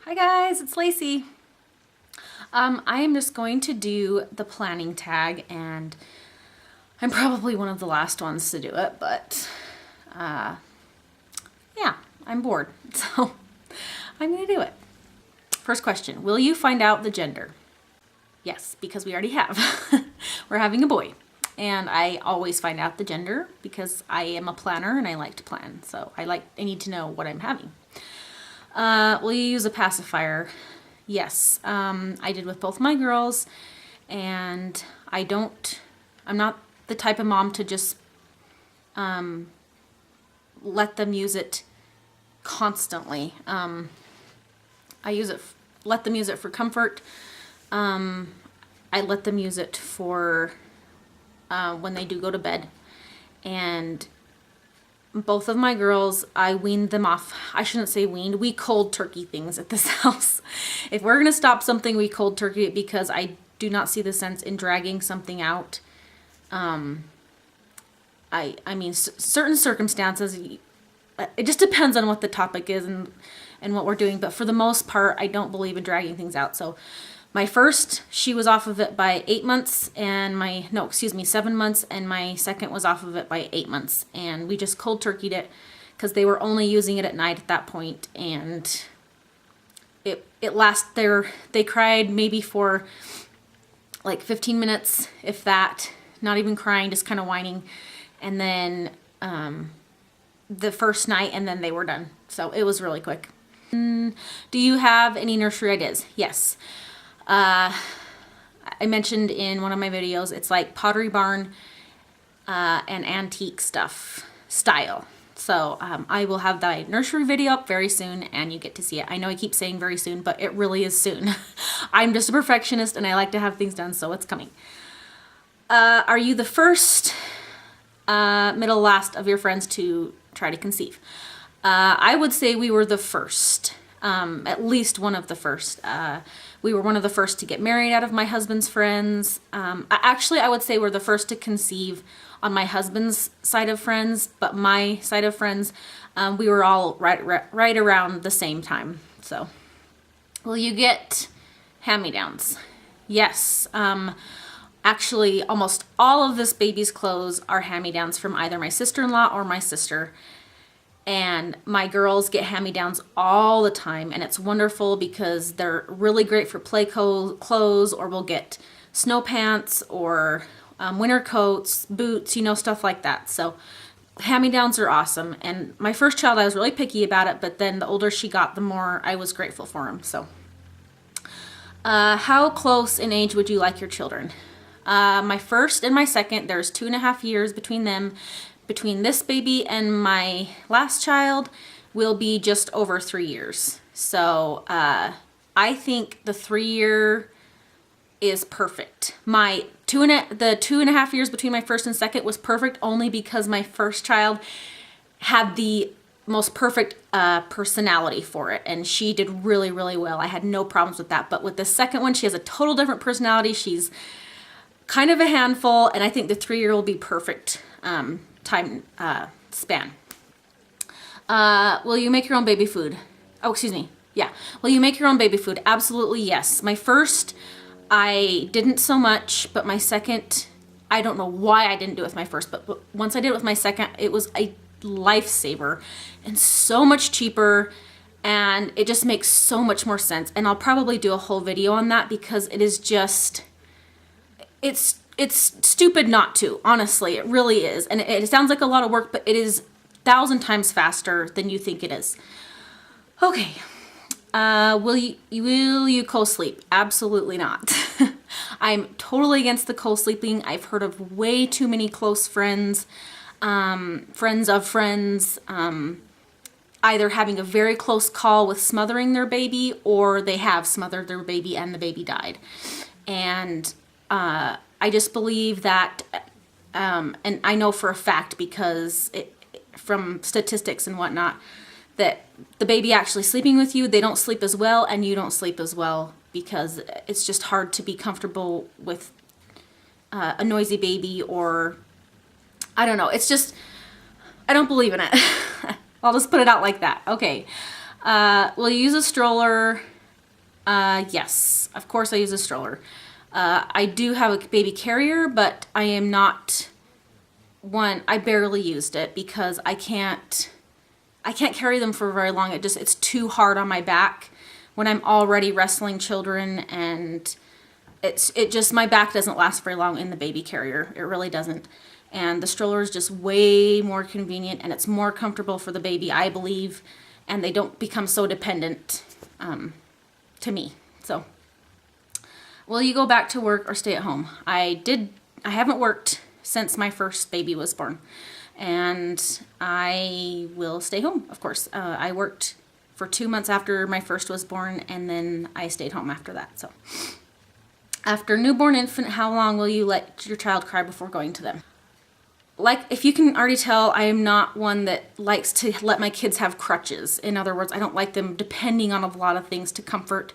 Hi guys, it's Lacey. I am just going to do the planning tag, and I'm probably one of the last ones to do it, but yeah, I'm bored, so I'm gonna do it. First question, will you find out the gender? Yes, because we already have. We're having a boy, and I always find out the gender because I am a planner and I like to plan, so I need to know what I'm having. Will you use a pacifier? Yes, I did with both my girls, and I'm not the type of mom to just let them use it constantly. I let them use it for comfort. I let them use it for when they do go to bed, and both of my girls, I weaned them off. I shouldn't say weaned. We cold turkey things at this house. If we're going to stop something, we cold turkey it because I do not see the sense in dragging something out. I mean, certain circumstances, it just depends on what the topic is and what we're doing. But for the most part, I don't believe in dragging things out. So my first, she was off of it by 8 months, and 7 months, and my second was off of it by 8 months. And we just cold turkeyed it because they were only using it at night at that point, and it lasted. They cried maybe for like 15 minutes, if that, not even crying, just kind of whining. And then the first night, and then they were done. So it was really quick. Do you have any nursery ideas? Yes. I mentioned in one of my videos, it's like Pottery Barn and antique stuff style. So I will have the nursery video up very soon, and you get to see it. I know I keep saying very soon, but it really is soon. I'm just a perfectionist and I like to have things done, so it's coming. Are you the first, middle, last of your friends to try to conceive? I would say we were the first. At least one of the first. We were one of the first to get married out of my husband's friends. Actually, I would say we're the first to conceive on my husband's side of friends, but my side of friends, we were all right around the same time. So, will you get hand-me-downs? Yes. Actually, almost all of this baby's clothes are hand-me-downs from either my sister-in-law or my sister. And my girls get hand-me-downs all the time, and it's wonderful because they're really great for play clothes, or we'll get snow pants or winter coats, boots, stuff like that. So hand-me-downs are awesome. And my first child, I was really picky about it, but then the older she got, the more I was grateful for him. So how close in age would you like your children? My first and my second, there's 2.5 years between them. Between this baby and my last child will be just over 3 years. So I think the 3-year is perfect. The 2.5 years between my first and second was perfect only because my first child had the most perfect personality for it, and she did really, really well. I had no problems with that. But with the second one, she has a total different personality. She's kind of a handful, and I think the 3-year will be perfect. Time span. Will you make your own baby food? Oh, excuse me. Yeah. Will you make your own baby food? Absolutely, yes. My first, I didn't so much, but my second, I don't know why I didn't do it with my first, but once I did it with my second, it was a lifesaver and so much cheaper, and it just makes so much more sense. And I'll probably do a whole video on that because it is just, it's stupid not to, honestly. It really is. And it sounds like a lot of work, but it is 1,000 times faster than you think it is. Okay. Will you co-sleep? Absolutely not. I'm totally against the co-sleeping. I've heard of way too many close friends, friends of friends, either having a very close call with smothering their baby, or they have smothered their baby and the baby died. And I just believe that, and I know for a fact because from statistics and whatnot, that the baby actually sleeping with you, they don't sleep as well, and you don't sleep as well because it's just hard to be comfortable with a noisy baby, or I don't know. It's just, I don't believe in it. I'll just put it out like that. Okay. Will you use a stroller? Yes, of course I use a stroller. I do have a baby carrier, but I am not one. I barely used it because I can't carry them for very long. It's too hard on my back when I'm already wrestling children, and my back doesn't last very long in the baby carrier. It really doesn't. And the stroller is just way more convenient, and it's more comfortable for the baby, I believe, and they don't become so dependent to me. So, will you go back to work or stay at home? I haven't worked since my first baby was born, and I will stay home, of course. I worked for 2 months after my first was born, and then I stayed home after that. So, after newborn infant, how long will you let your child cry before going to them? Like, if you can already tell, I am not one that likes to let my kids have crutches. In other words, I don't like them depending on a lot of things to comfort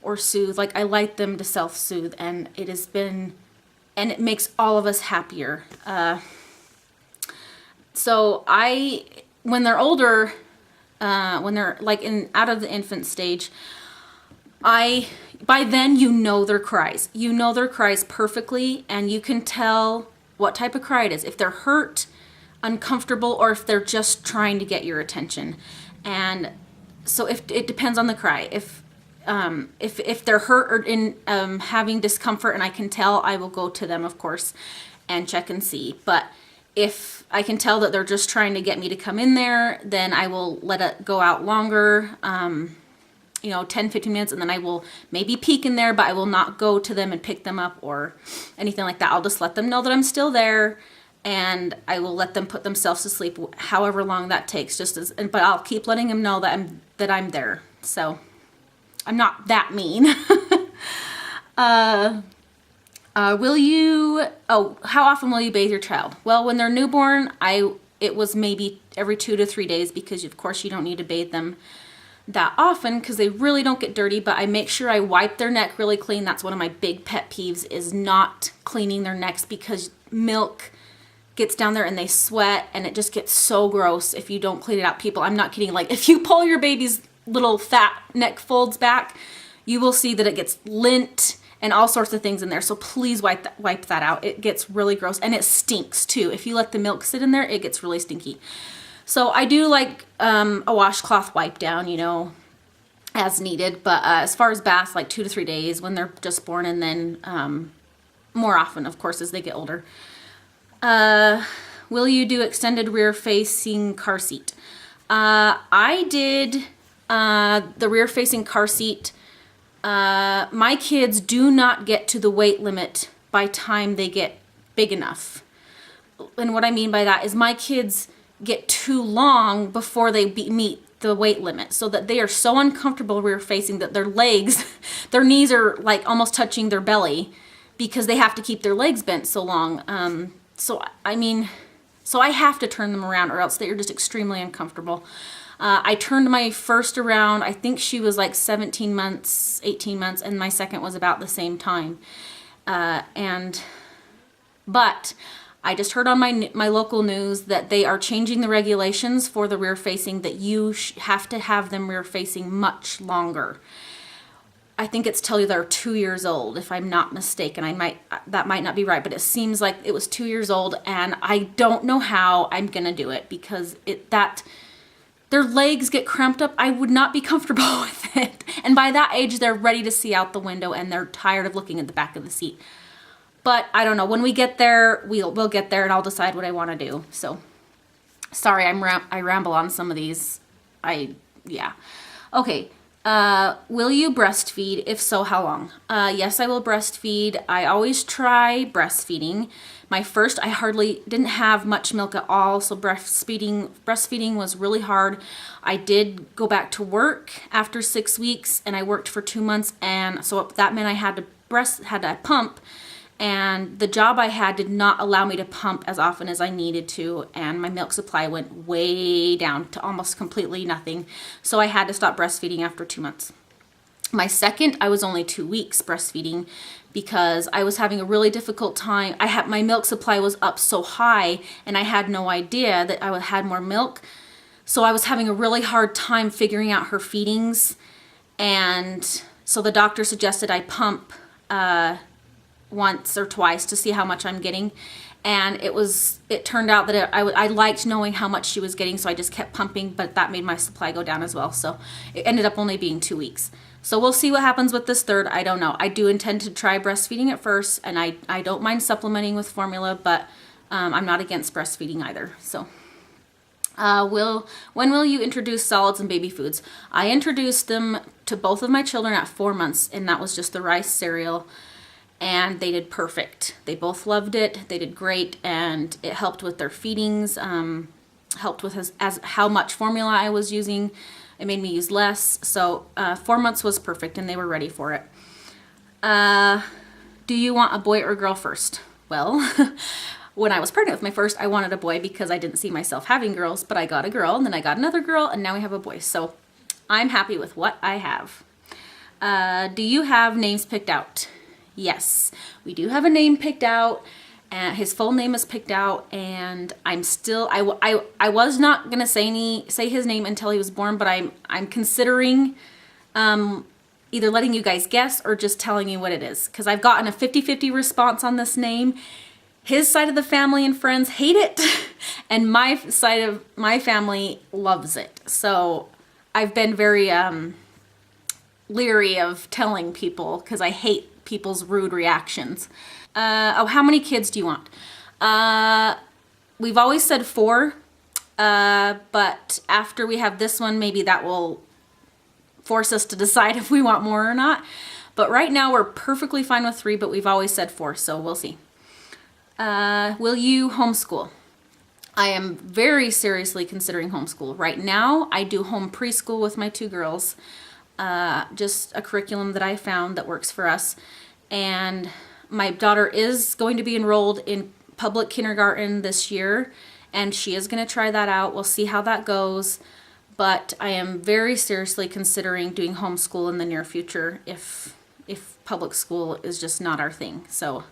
or soothe. Like, I like them to self-soothe, and it makes all of us happier. So when they're older, when they're like out of the infant stage, by then you know their cries. You know their cries perfectly, and you can tell what type of cry it is. If they're hurt, uncomfortable, or if they're just trying to get your attention. And so if it depends on the cry. If they're hurt or in having discomfort and I can tell, I will go to them, of course, and check and see. But if I can tell that they're just trying to get me to come in there, then I will let it go out longer, 10, 15 minutes, and then I will maybe peek in there, but I will not go to them and pick them up or anything like that. I'll just let them know that I'm still there, and I will let them put themselves to sleep however long that takes, but I'll keep letting them know that I'm there. So I'm not that mean. How often will you bathe your child? Well, when they're newborn, it was maybe every 2 to 3 days, because of course you don't need to bathe them that often because they really don't get dirty, but I make sure I wipe their neck really clean. That's one of my big pet peeves, is not cleaning their necks, because milk gets down there and they sweat, and it just gets so gross if you don't clean it out. People, I'm not kidding, like if you pull your baby's little fat neck folds back, you will see that it gets lint and all sorts of things in there. So please wipe that out. It gets really gross, and it stinks too. If you let the milk sit in there, it gets really stinky. So I do like a washcloth wipe down, as needed. But as far as baths, like 2 to 3 days when they're just born, and then more often, of course, as they get older. Will you do extended rear-facing car seat? I did the rear-facing car seat. My kids do not get to the weight limit by time they get big enough. And what I mean by that is my kids get too long before they meet the weight limit, so that they are so uncomfortable rear facing that their knees are like almost touching their belly, because they have to keep their legs bent so long. So I have to turn them around, or else they're just extremely uncomfortable. I turned my first around, I think she was like 17 months, 18 months, and my second was about the same time. But I just heard on my local news that they are changing the regulations for the rear facing, that you have to have them rear facing much longer. I think it's till they're 2 years old, if I'm not mistaken. That might not be right, but it seems like it was 2 years old, and I don't know how I'm gonna do it, because their legs get cramped up. I would not be comfortable with it. And by that age, they're ready to see out the window, and they're tired of looking at the back of the seat. But I don't know. When we get there, we'll get there, and I'll decide what I want to do. So, sorry, I ramble on some of these. Yeah. Okay. Will you breastfeed? If so, how long? Yes, I will breastfeed. I always try breastfeeding. My first, I hardly didn't have much milk at all, so breastfeeding was really hard. I did go back to work after 6 weeks, and I worked for 2 months, and so that meant I had to pump. And the job I had did not allow me to pump as often as I needed to, and my milk supply went way down to almost completely nothing. So I had to stop breastfeeding after 2 months. My second, I was only 2 weeks breastfeeding, because I was having a really difficult time. My milk supply was up so high, and I had no idea that I had more milk So I was having a really hard time figuring out her feedings. And so the doctor suggested I pump once or twice to see how much I'm getting. And it turned out that I liked knowing how much she was getting, so I just kept pumping, but that made my supply go down as well. So it ended up only being 2 weeks. So we'll see what happens with this third. I don't know. I do intend to try breastfeeding at first, and I don't mind supplementing with formula, but I'm not against breastfeeding either. So when will you introduce solids and baby foods? I introduced them to both of my children at 4 months, and that was just the rice cereal. And they did perfect. They both loved it. They did great, and it helped with their feedings, helped with as how much formula I was using. It made me use less. So 4 months was perfect, and they were ready for it. Do you want a boy or girl first? Well, when I was pregnant with my first, I wanted a boy because I didn't see myself having girls, but I got a girl, and then I got another girl, and now we have a boy. So I'm happy with what I have. Do you have names picked out? Yes, we do have a name picked out, and his full name is picked out, and I'm still, I was not going to say his name until he was born, but I'm considering either letting you guys guess or just telling you what it is, because I've gotten a 50-50 response on this name. His side of the family and friends hate it, and my side of my family loves it. So I've been very leery of telling people because I hate people's rude reactions. How many kids do you want? We've always said 4, but after we have this one, maybe that will force us to decide if we want more or not. But right now we're perfectly fine with 3, but we've always said 4, so we'll see. Will you homeschool? I am very seriously considering homeschool. Right now, I do home preschool with my 2 girls. Just a curriculum that I found that works for us. And my daughter is going to be enrolled in public kindergarten this year, and she is going to try that out. We'll see how that goes. But I am very seriously considering doing homeschool in the near future if public school is just not our thing. So,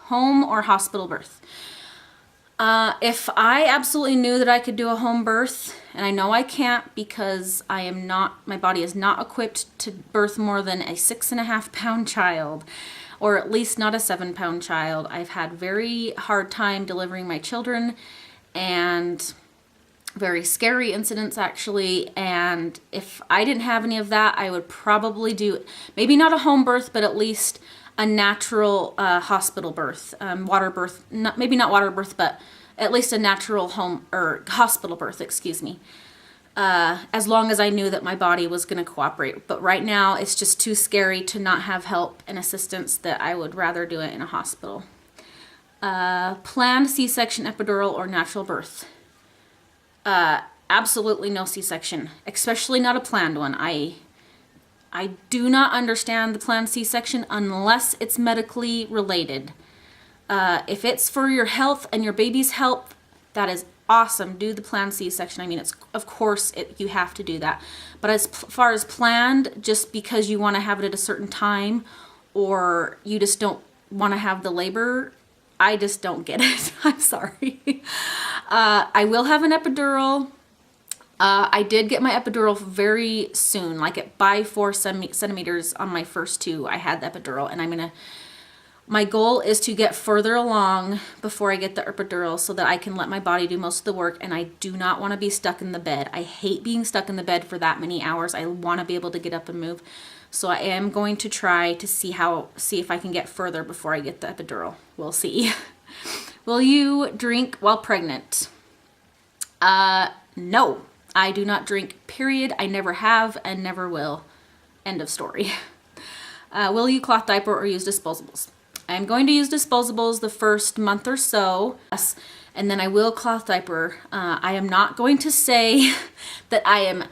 home or hospital birth? If I absolutely knew that I could do a home birth, and I know I can't because my body is not equipped to birth more than a 6.5 pound child, or at least not a 7 pound child. I've had very hard time delivering my children, and very scary incidents actually. And if I didn't have any of that, I would probably do, maybe not a home birth, but at least a natural hospital birth, water birth, maybe not water birth, but at least a natural home or hospital birth, excuse me, as long as I knew that my body was going to cooperate. But right now it's just too scary to not have help and assistance that I would rather do it in a hospital. Planned C-section, epidural, or natural birth? Absolutely no C-section, especially not a planned one. I do not understand the planned C-section unless it's medically related. If it's for your health and your baby's health, that is awesome. Do the planned C-section. I mean, of course you have to do that. But as far as planned, just because you want to have it at a certain time, or you just don't want to have the labor, I just don't get it. I'm sorry. I will have an epidural. I did get my epidural very soon, like by 4 centimeters on my first 2, I had the epidural, and my goal is to get further along before I get the epidural so that I can let my body do most of the work, and I do not want to be stuck in the bed. I hate being stuck in the bed for that many hours. I want to be able to get up and move. So I am going to try to see if I can get further before I get the epidural. We'll see. Will you drink while pregnant? No. I do not drink, period. I never have and never will. End of story. Will you cloth diaper or use disposables? I'm going to use disposables the first month or so, and then I will cloth diaper. I am not going to say that I am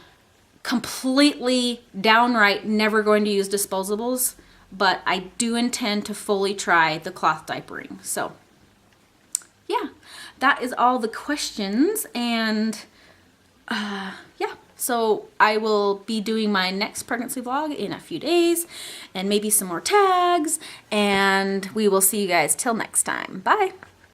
completely downright never going to use disposables, but I do intend to fully try the cloth diapering. So yeah, that is all the questions, and yeah, so I will be doing my next pregnancy vlog in a few days, and maybe some more tags, and we will see you guys till next time. Bye.